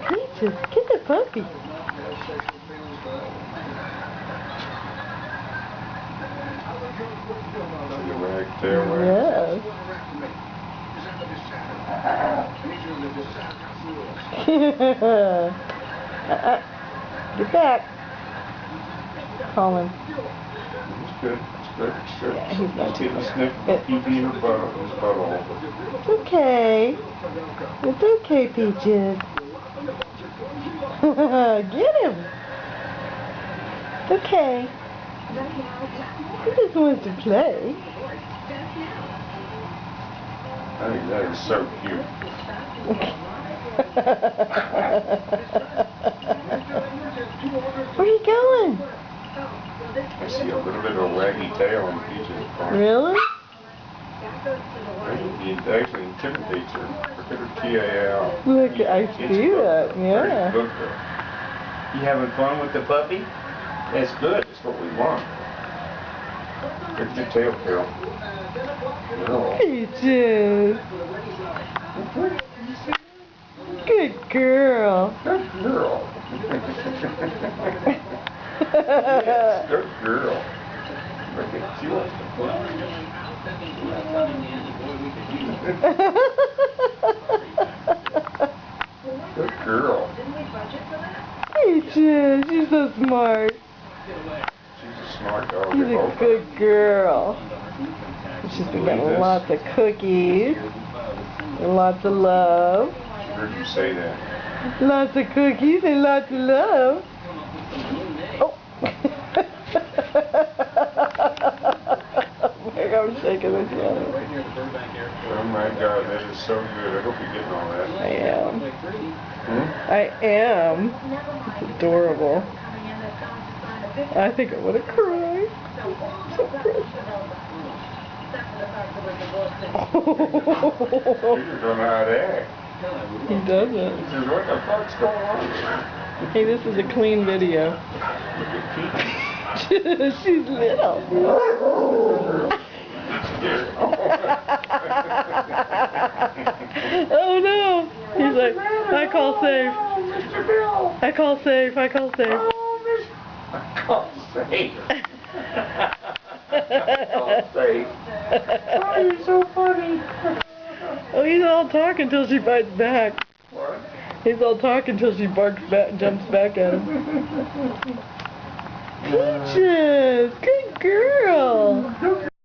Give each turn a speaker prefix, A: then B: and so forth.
A: Peaches, get the puppy.
B: Yes.
A: Get back. Call him.
B: It's good. It's good. It's good.
A: Yeah, he's not too
B: bad. Keeping your butt, his butthole.
A: It's okay. It's okay, Peaches. Get him. It's okay. He just wants to play.
B: I think that is so cute.
A: Where are you going?
B: I see a little bit of a waggy tail on Peaches' part.
A: Really?
B: He actually intimidates her. Look at her TAL.
A: Look, I see that, yeah.
B: Good girl. You having fun with the puppy? That's good. That's what we want. Look at your tail, Carol.
A: Peaches. Good girl.
B: Good girl. Yes, good girl. Look at you. Good girl.
A: Peaches, she's so smart.
B: She's a smart dog.
A: She's a good girl. She's got lots of cookies. And lots of love.
B: I heard you say that.
A: Lots of cookies and lots of love. Oh. I'm shaking this one.
B: Oh my God, that is so good. I hope you're getting all that.
A: I am.
B: Hmm?
A: I am. It's adorable. I think I'm gonna cry. So precious.
B: You don't know how to act.
A: He doesn't.
B: He says, what the fuck's going on?
A: Hey, this is a clean video.
B: Look at Peach.
A: She's little. Oh no! He's like, I call safe. I call safe. I call safe.
B: I call safe. I call safe. Oh, you're so funny.
A: Oh, he's all talk until she bites back.
B: What?
A: He's all talk until she barks back, jumps back at him. Peaches, good girl.